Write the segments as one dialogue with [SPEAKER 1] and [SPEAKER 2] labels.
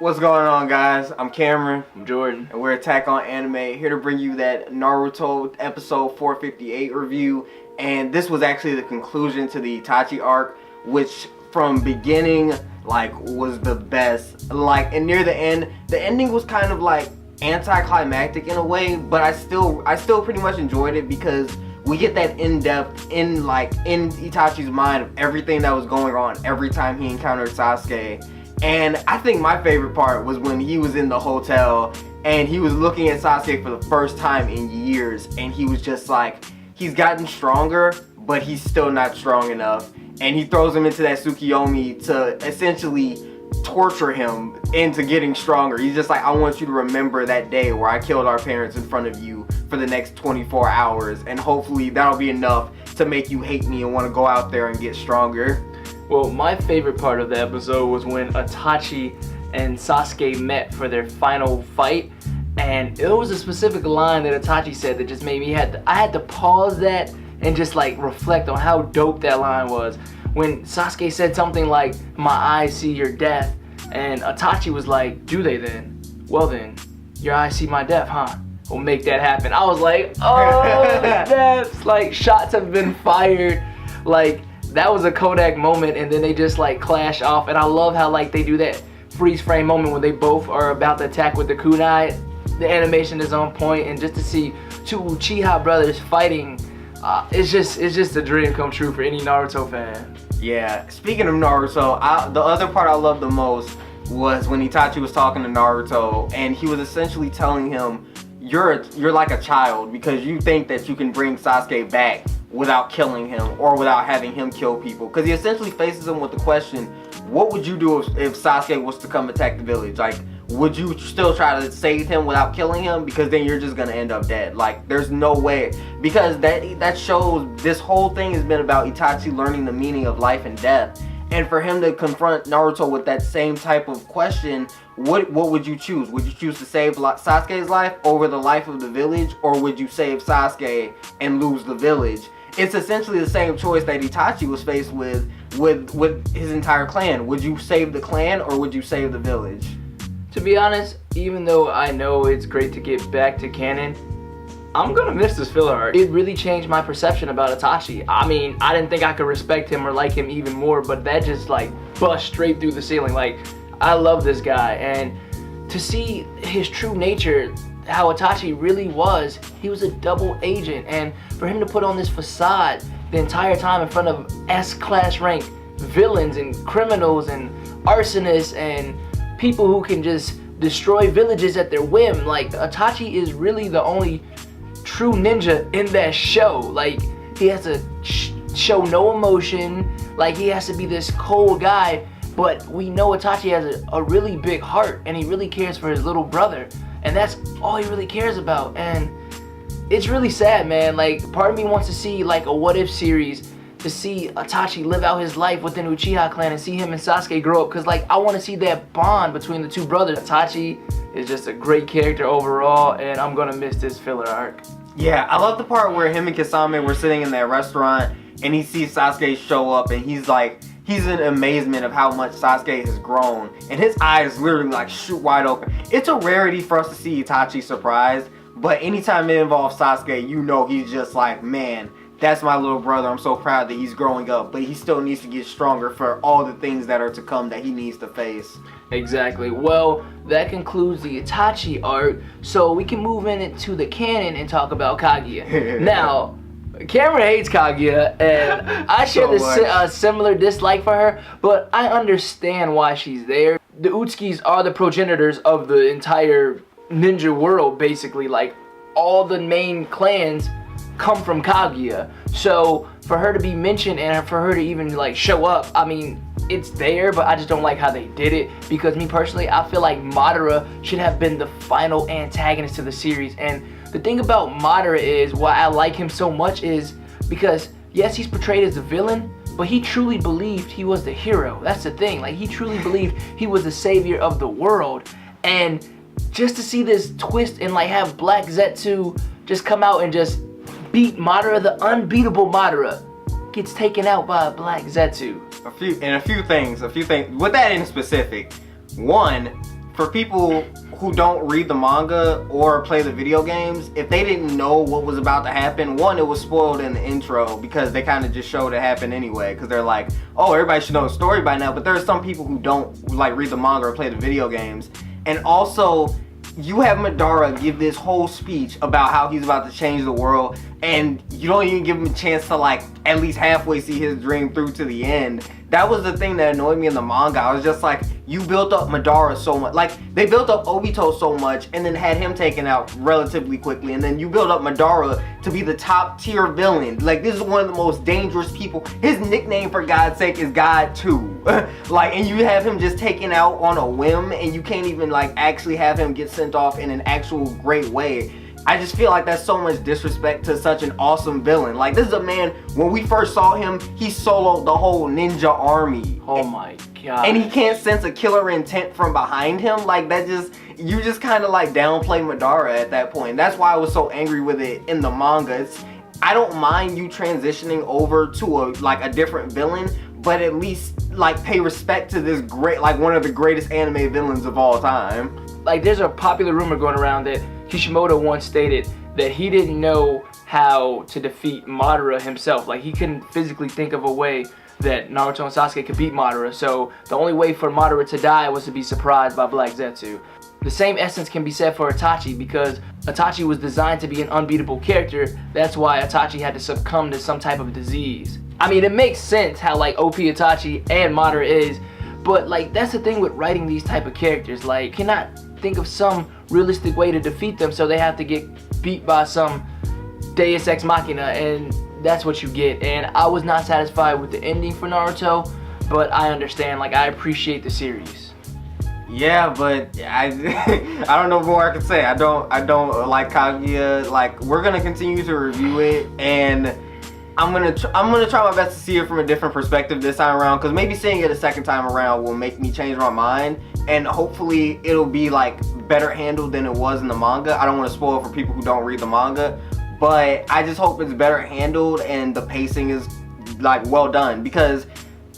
[SPEAKER 1] What's going on, guys? I'm Cameron.
[SPEAKER 2] I'm Jordan.
[SPEAKER 1] And we're Attack on Anime, here to bring you that Naruto episode 458 review. And this was actually the conclusion to the Itachi arc, which from beginning, was the best. And near the end, the ending was kind of anticlimactic in a way, but I still pretty much enjoyed it because we get that in-depth in Itachi's mind of everything that was going on every time he encountered Sasuke. And I think my favorite part was when he was in the hotel and he was looking at Sasuke for the first time in years, and he was just he's gotten stronger, but he's still not strong enough. And he throws him into that Tsukiyomi to essentially torture him into getting stronger. He's just I want you to remember that day where I killed our parents in front of you for the next 24 hours, and hopefully that'll be enough to make you hate me and want to go out there and get stronger.
[SPEAKER 2] Well, my favorite part of the episode was when Itachi and Sasuke met for their final fight, and it was a specific line that Itachi said that just made me I had to pause that and just reflect on how dope that line was. When Sasuke said something like, "My eyes see your death," and Itachi was like, "Do they then? Well then, your eyes see my death, huh? We'll make that happen." I was like, oh, yes, shots have been fired. That was a Kodak moment, and then they just clash off. And I love how they do that freeze frame moment when they both are about to attack with the kunai. The animation is on point, and just to see two Uchiha brothers fighting, it's just a dream come true for any Naruto fan.
[SPEAKER 1] Yeah, speaking of Naruto, the other part I loved the most was when Itachi was talking to Naruto, and he was essentially telling him, you're like a child because you think that you can bring Sasuke back without killing him or without having him kill people. Because he essentially faces him with the question, what would you do if Sasuke was to come attack the village? Would you still try to save him without killing him? Because then you're just gonna end up dead. There's no way. Because that shows this whole thing has been about Itachi learning the meaning of life and death. And for him to confront Naruto with that same type of question, what would you choose? Would you choose to save Sasuke's life over the life of the village? Or would you save Sasuke and lose the village? It's essentially the same choice that Itachi was faced with his entire clan. Would you save the clan or would you save the village?
[SPEAKER 2] To be honest, even though I know it's great to get back to canon, I'm gonna miss this filler arc. It really changed my perception about Itachi. I mean, I didn't think I could respect him or like him even more, but that just bust straight through the ceiling. I love this guy, and to see his true nature, how Itachi really was, he was a double agent, and for him to put on this facade the entire time in front of S-class rank villains and criminals and arsonists and people who can just destroy villages at their whim. Itachi is really the only true ninja in that show. He has to show no emotion. He has to be this cold guy, but we know Itachi has a really big heart, and he really cares for his little brother, and that's all he really cares about. And it's really sad, man. Part of me wants to see a what if series to see Itachi live out his life within Uchiha clan and see him and Sasuke grow up, because I want to see that bond between the two brothers. Itachi is just a great character overall, and I'm gonna miss this filler arc.
[SPEAKER 1] Yeah, I love the part where him and Kisame were sitting in that restaurant and he sees Sasuke show up, and he's in amazement of how much Sasuke has grown, and his eyes literally shoot wide open. It's a rarity for us to see Itachi surprised, but anytime it involves Sasuke, you know he's just man, that's my little brother. I'm so proud that he's growing up, but he still needs to get stronger for all the things that are to come that he needs to face.
[SPEAKER 2] Exactly. Well, that concludes the Itachi arc, so we can move into the canon and talk about Kaguya. Now, Cameron hates Kaguya, and I share this similar dislike for her, but I understand why she's there. The Utsukis are the progenitors of the entire ninja world, basically. All the main clans come from Kaguya, so for her to be mentioned and for her to even show up, I mean, it's there, but I just don't like how they did it, because me personally, I feel like Madara should have been the final antagonist to the series. And the thing about Madara is why I like him so much is because yes, he's portrayed as a villain, but he truly believed he was the hero. That's the thing. He truly believed he was the savior of the world. And just to see this twist and have Black Zetsu just come out and just beat Madara, the unbeatable Madara, gets taken out by Black Zetsu.
[SPEAKER 1] A few things with that in specific. One, for people who don't read the manga or play the video games, if they didn't know what was about to happen, one, it was spoiled in the intro because they kind of just showed it happen anyway, because they're like, oh, everybody should know the story by now. But there are some people who don't like read the manga or play the video games. And also, you have Madara give this whole speech about how he's about to change the world, and you don't even give him a chance to like at least halfway see his dream through to the end. That was the thing that annoyed me in the manga. I was just like, you built up Madara so much. Like, they built up Obito so much and then had him taken out relatively quickly. And then you build up Madara to be the top tier villain. Like, this is one of the most dangerous people. His nickname, for God's sake, is God 2. Like, and you have him just taken out on a whim, and you can't even, like, actually have him get sent off in an actual great way. I just feel like that's so much disrespect to such an awesome villain. Like, this is a man, when we first saw him, he soloed the whole ninja army.
[SPEAKER 2] Oh my god.
[SPEAKER 1] And he can't sense a killer intent from behind him. Like, that just, you just kind of like downplay Madara at that point. That's why I was so angry with it in the manga. I don't mind you transitioning over to a different villain, but at least like pay respect to this great, like one of the greatest anime villains of all time.
[SPEAKER 2] Like, there's a popular rumor going around that Kishimoto once stated that he didn't know how to defeat Madara himself. Like, he couldn't physically think of a way that Naruto and Sasuke could beat Madara, so the only way for Madara to die was to be surprised by Black Zetsu. The same essence can be said for Itachi, because Itachi was designed to be an unbeatable character. That's why Itachi had to succumb to some type of disease. I mean, it makes sense how like OP Itachi and Madara is, but like, that's the thing with writing these type of characters. Like, you cannot think of some realistic way to defeat them, so they have to get beat by some Deus Ex Machina, and that's what you get. And I was not satisfied with the ending for Naruto, but I understand. Like, I appreciate the series.
[SPEAKER 1] Yeah, but I don't know more I can say. I don't like Kaguya. Like, we're gonna continue to review it, and I'm gonna try my best to see it from a different perspective this time around, because maybe seeing it a second time around will make me change my mind, and hopefully it'll be like better handled than it was in the manga. I don't want to spoil for people who don't read the manga, but I just hope it's better handled and the pacing is like well done, because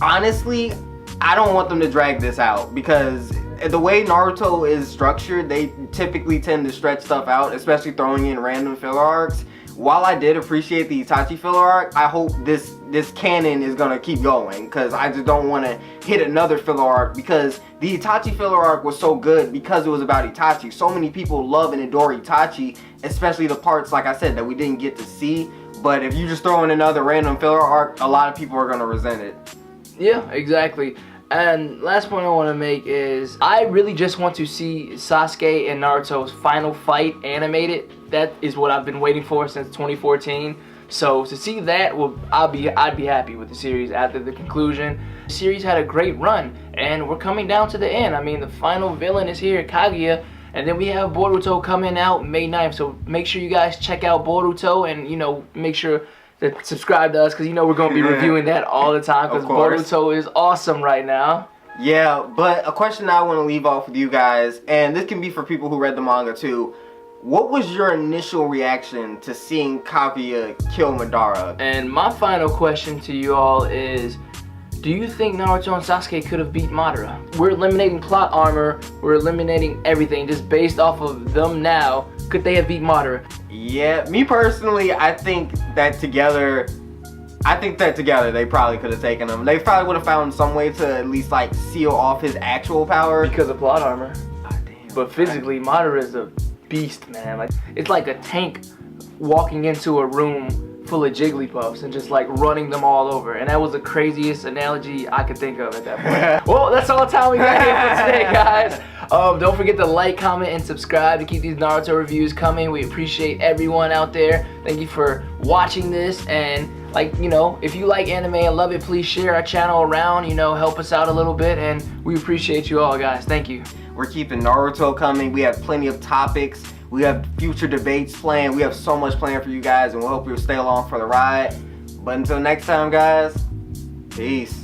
[SPEAKER 1] honestly, I don't want them to drag this out, because the way Naruto is structured, they typically tend to stretch stuff out, especially throwing in random filler arcs. While I did appreciate the Itachi filler arc, I hope this canon is gonna keep going, because I just don't want to hit another filler arc, because the Itachi filler arc was so good because it was about Itachi. So many people love and adore Itachi, especially the parts, like I said, that we didn't get to see. But if you just throw in another random filler arc, a lot of people are gonna resent it.
[SPEAKER 2] Yeah, exactly. And last point I want to make is, I really just want to see Sasuke and Naruto's final fight animated. That is what I've been waiting for since 2014. So to see that, I'd be happy with the series after the conclusion. The series had a great run, and we're coming down to the end. I mean, the final villain is here, Kaguya, and then we have Boruto coming out May 9th. So make sure you guys check out Boruto, and make sure to subscribe to us, because we're going to be reviewing that all the time, because Boruto is awesome right now.
[SPEAKER 1] Yeah, but a question I want to leave off with you guys, and this can be for people who read the manga too. What was your initial reaction to seeing Kaguya kill Madara?
[SPEAKER 2] And my final question to you all is, do you think Naruto and Sasuke could have beat Madara? We're eliminating plot armor, we're eliminating everything just based off of them now. Could they have beat Madara?
[SPEAKER 1] Yeah, me personally, I think that together they probably could have taken him. They probably would have found some way to at least like seal off his actual power.
[SPEAKER 2] Because of plot armor.
[SPEAKER 1] God damn.
[SPEAKER 2] But physically, Madara is a beast, man. Like, it's like a tank walking into a room full of Jigglypuffs and just like running them all over. And that was the craziest analogy I could think of at that point. Well, that's all the time we got here for today, guys. Don't forget to like, comment, and subscribe to keep these Naruto reviews coming. We appreciate everyone out there. Thank you for watching this. And if you like anime and love it, please share our channel around, help us out a little bit, and we appreciate you all, guys. Thank you.
[SPEAKER 1] We're keeping Naruto coming. We have plenty of topics. We have future debates planned. We have so much planned for you guys, and we hope you'll stay along for the ride. But until next time, guys, peace.